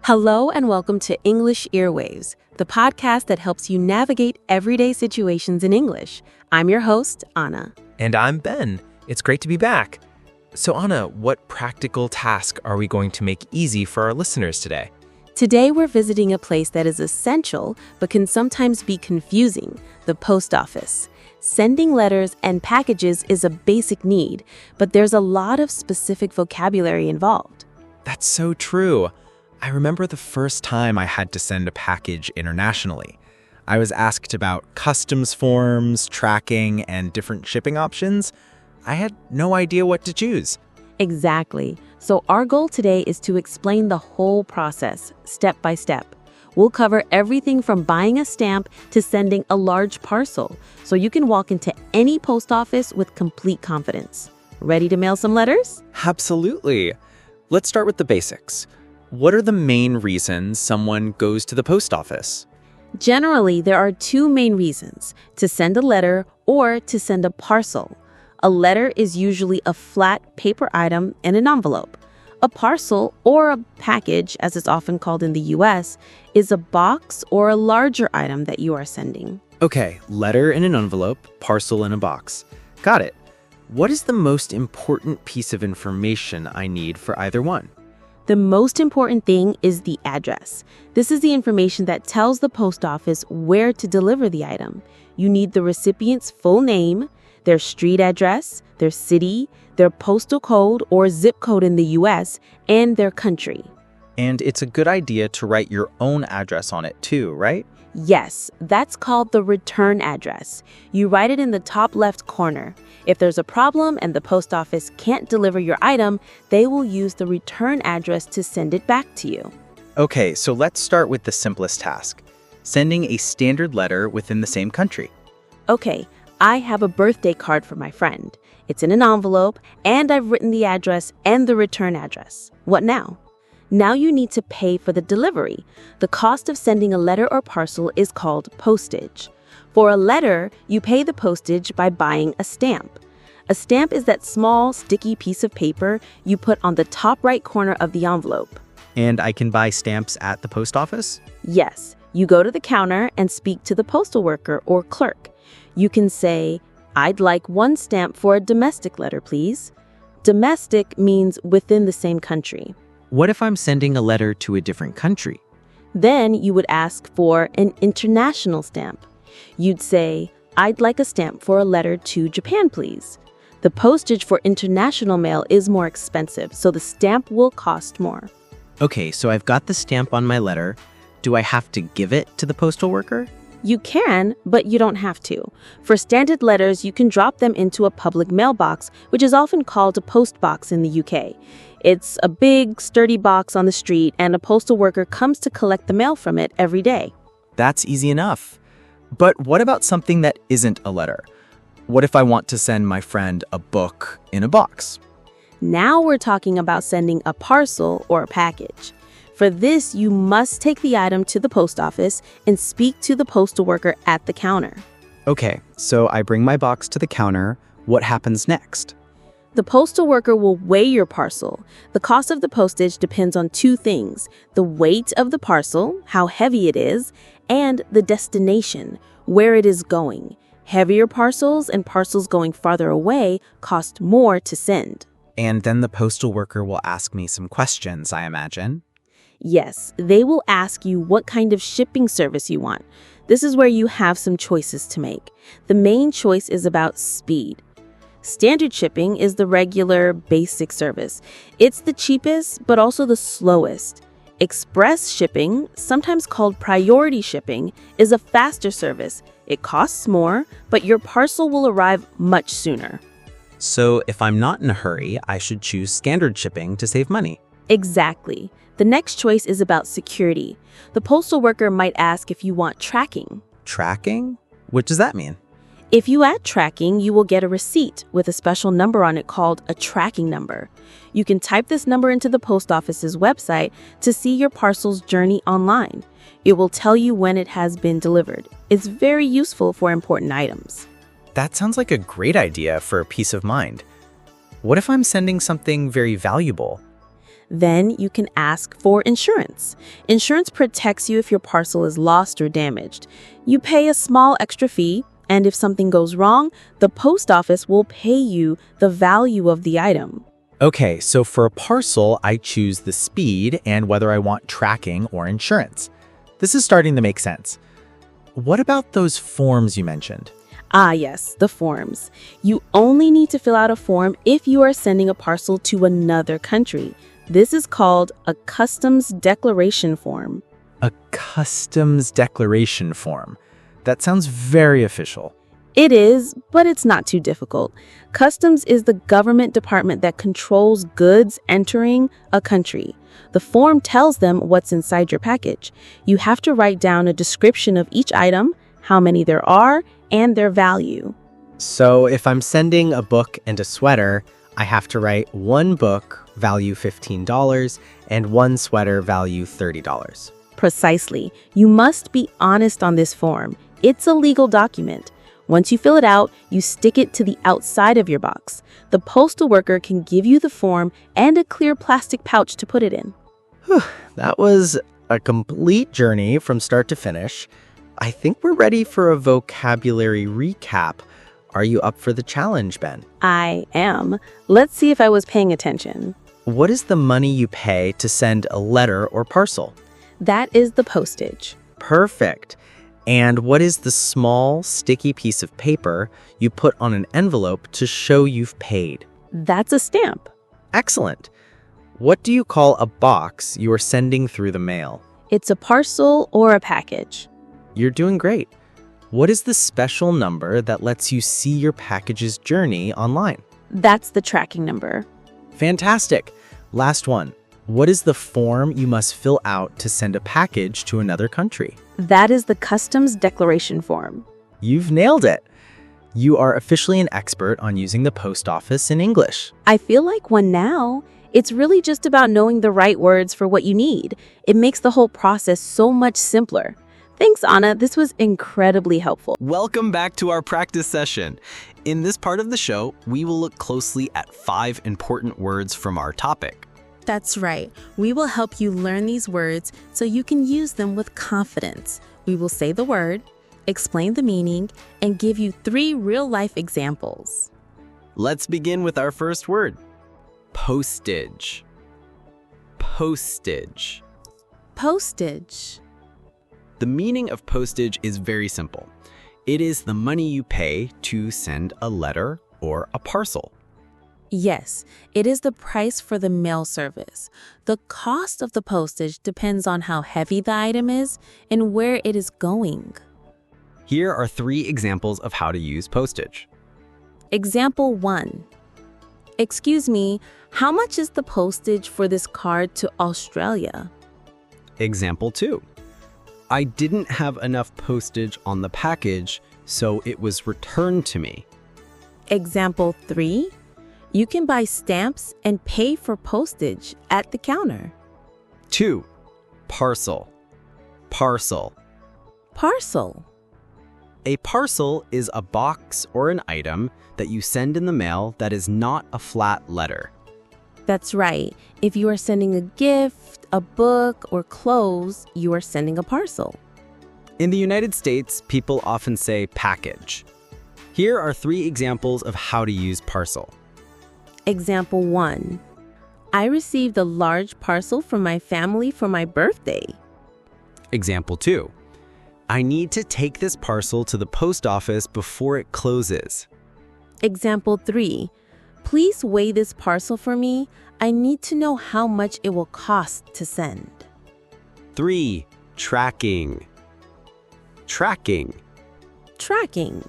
Hello and welcome to English Earwaves, the podcast that helps you navigate everyday situations in English. I'm your host, Anna. And I'm Ben. It's great to be back. So Anna, what practical task are we going to make easy for our listeners today? Today we're visiting a place that is essential but can sometimes be confusing, the post office. Sending letters and packages is a basic need, but there's a lot of specific vocabulary involved. That's so true. I remember the first time I had to send a package internationally. I was asked about customs forms, tracking, and different shipping options. I had no idea what to choose. Exactly. So our goal today is to explain the whole process, step by step. We'll cover everything from buying a stamp to sending a large parcel, so you can walk into any post office with complete confidence. Ready to mail some letters? Absolutely. Let's start with the basics. What are the main reasons someone goes to the post office? Generally, there are two main reasons: to send a letter or to send a parcel. A letter is usually a flat paper item in an envelope. A parcel, or a package, as it's often called in the US, is a box or a larger item that you are sending. Okay, letter in an envelope, parcel in a box. Got it. What is the most important piece of information I need for either one? The most important thing is the address. This is the information that tells the post office where to deliver the item. You need the recipient's full name, their street address, their city, their postal code or zip code in the US, and their country. And it's a good idea to write your own address on it too, right? Yes, that's called the return address. You write it in the top left corner. If there's a problem and the post office can't deliver your item, they will use the return address to send it back to you. Okay, so let's start with the simplest task, sending a standard letter within the same country. Okay, I have a birthday card for my friend. It's in an envelope, and I've written the address and the return address. What now? Now you need to pay for the delivery. The cost of sending a letter or parcel is called postage. For a letter, you pay the postage by buying a stamp. A stamp is that small, sticky piece of paper you put on the top right corner of the envelope. And I can buy stamps at the post office? Yes, you go to the counter and speak to the postal worker or clerk. You can say, "I'd like one stamp for a domestic letter, please." Domestic means within the same country. What if I'm sending a letter to a different country? Then you would ask for an international stamp. You'd say, "I'd like a stamp for a letter to Japan, please." The postage for international mail is more expensive, so the stamp will cost more. Okay, so I've got the stamp on my letter. Do I have to give it to the postal worker? You can, but you don't have to. For standard letters, you can drop them into a public mailbox, which is often called a post box in the UK. It's a big, sturdy box on the street, and a postal worker comes to collect the mail from it every day. That's easy enough. But what about something that isn't a letter? What if I want to send my friend a book in a box? Now we're talking about sending a parcel or a package. For this, you must take the item to the post office and speak to the postal worker at the counter. Okay, so I bring my box to the counter. What happens next? The postal worker will weigh your parcel. The cost of the postage depends on two things: the weight of the parcel, how heavy it is, and the destination, where it is going. Heavier parcels and parcels going farther away cost more to send. And then the postal worker will ask me some questions, I imagine. Yes, they will ask you what kind of shipping service you want. This is where you have some choices to make. The main choice is about speed. Standard shipping is the regular, basic service. It's the cheapest, but also the slowest. Express shipping, sometimes called priority shipping, is a faster service. It costs more, but your parcel will arrive much sooner. So if I'm not in a hurry, I should choose standard shipping to save money. Exactly. The next choice is about security. The postal worker might ask if you want tracking. Tracking? What does that mean? If you add tracking, you will get a receipt with a special number on it called a tracking number. You can type this number into the post office's website to see your parcel's journey online. It will tell you when it has been delivered. It's very useful for important items. That sounds like a great idea for peace of mind. What if I'm sending something very valuable? Then you can ask for insurance. Insurance protects you if your parcel is lost or damaged. You pay a small extra fee, and if something goes wrong, the post office will pay you the value of the item. Okay, so for a parcel, I choose the speed and whether I want tracking or insurance. This is starting to make sense. What about those forms you mentioned? Ah, yes, the forms. You only need to fill out a form if you are sending a parcel to another country. This is called a customs declaration form. A customs declaration form. That sounds very official. It is, but it's not too difficult. Customs is the government department that controls goods entering a country. The form tells them what's inside your package. You have to write down a description of each item, how many there are, and their value. So if I'm sending a book and a sweater, I have to write one book, value $15, and one sweater, value $30. Precisely. You must be honest on this form. It's a legal document. Once you fill it out, you stick it to the outside of your box. The postal worker can give you the form and a clear plastic pouch to put it in. That was a complete journey from start to finish. I think we're ready for a vocabulary recap. Are you up for the challenge, Ben? I am. Let's see if I was paying attention. What is the money you pay to send a letter or parcel? That is the postage. Perfect. And what is the small, sticky piece of paper you put on an envelope to show you've paid? That's a stamp. Excellent. What do you call a box you are sending through the mail? It's a parcel or a package. You're doing great. What is the special number that lets you see your package's journey online? That's the tracking number. Fantastic. Last one. What is the form you must fill out to send a package to another country? That is the customs declaration form. You've nailed it. You are officially an expert on using the post office in English. I feel like one now. It's really just about knowing the right words for what you need. It makes the whole process so much simpler. Thanks, Anna. This was incredibly helpful. Welcome back to our practice session. In this part of the show, we will look closely at 5 important words from our topic. That's right. We will help you learn these words so you can use them with confidence. We will say the word, explain the meaning, and give you 3 real-life examples. Let's begin with our first word. Postage. Postage. Postage. The meaning of postage is very simple. It is the money you pay to send a letter or a parcel. Yes, it is the price for the mail service. The cost of the postage depends on how heavy the item is and where it is going. Here are 3 examples of how to use postage. Example 1. Excuse me, how much is the postage for this card to Australia? Example 2. I didn't have enough postage on the package, so it was returned to me. Example 3. You can buy stamps and pay for postage at the counter. 2. Parcel. Parcel. Parcel. A parcel is a box or an item that you send in the mail that is not a flat letter. That's right. If you are sending a gift, a book, or clothes, you are sending a parcel. In the United States, people often say package. Here are 3 examples of how to use parcel. Example 1. I received a large parcel from my family for my birthday. Example 2. I need to take this parcel to the post office before it closes. Example 3. Please weigh this parcel for me. I need to know how much it will cost to send. 3. Tracking. Tracking. Tracking.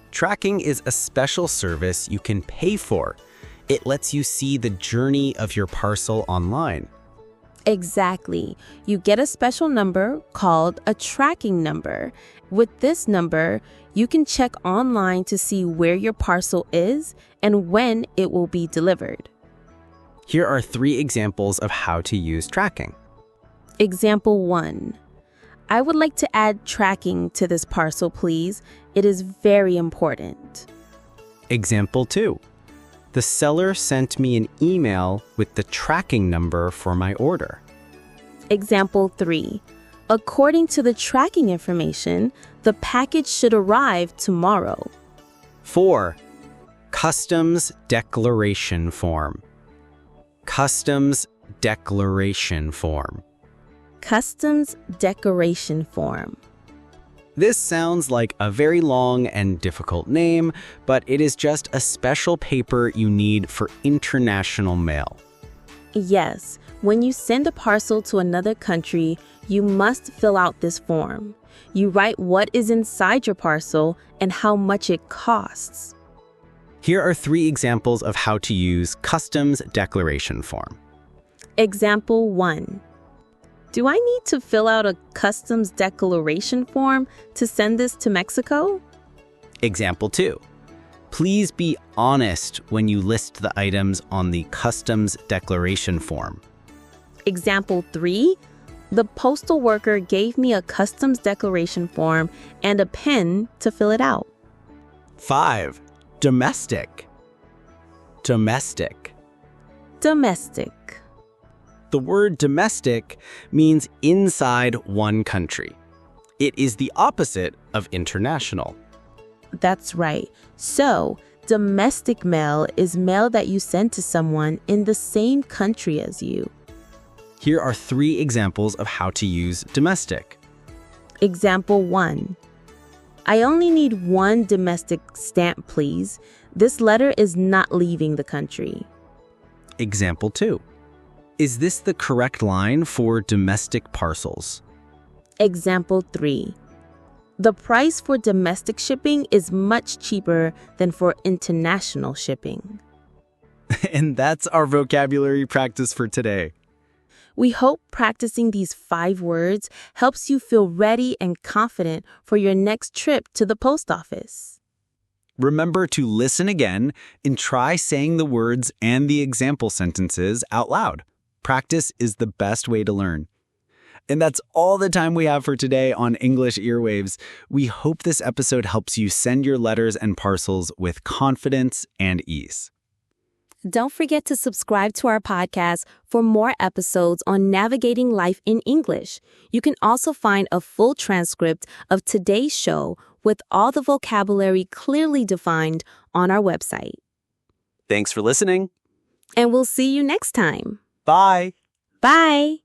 Tracking is a special service you can pay for. It lets you see the journey of your parcel online. Exactly. You get a special number called a tracking number. With this number, you can check online to see where your parcel is and when it will be delivered. Here are 3 examples of how to use tracking. Example 1. I would like to add tracking to this parcel, please. It is very important. Example 2. The seller sent me an email with the tracking number for my order. Example 3. According to the tracking information, the package should arrive tomorrow. 4. Customs declaration form. Customs declaration form. Customs declaration form. This sounds like a very long and difficult name, but it is just a special paper you need for international mail. Yes, when you send a parcel to another country, you must fill out this form. You write what is inside your parcel and how much it costs. Here are 3 examples of how to use customs declaration form. Example 1. Do I need to fill out a customs declaration form to send this to Mexico? Example 2. Please be honest when you list the items on the customs declaration form. Example 3. The postal worker gave me a customs declaration form and a pen to fill it out. 5. Domestic. Domestic. Domestic. The word domestic means inside one country. It is the opposite of international. That's right. So, domestic mail is mail that you send to someone in the same country as you. Here are 3 examples of how to use domestic. Example 1. I only need 1 domestic stamp, please. This letter is not leaving the country. Example 2. Is this the correct line for domestic parcels? Example 3. The price for domestic shipping is much cheaper than for international shipping. And that's our vocabulary practice for today. We hope practicing these 5 words helps you feel ready and confident for your next trip to the post office. Remember to listen again and try saying the words and the example sentences out loud. Practice is the best way to learn. And that's all the time we have for today on English Earwaves. We hope this episode helps you send your letters and parcels with confidence and ease. Don't forget to subscribe to our podcast for more episodes on navigating life in English. You can also find a full transcript of today's show with all the vocabulary clearly defined on our website. Thanks for listening. And we'll see you next time. Bye. Bye.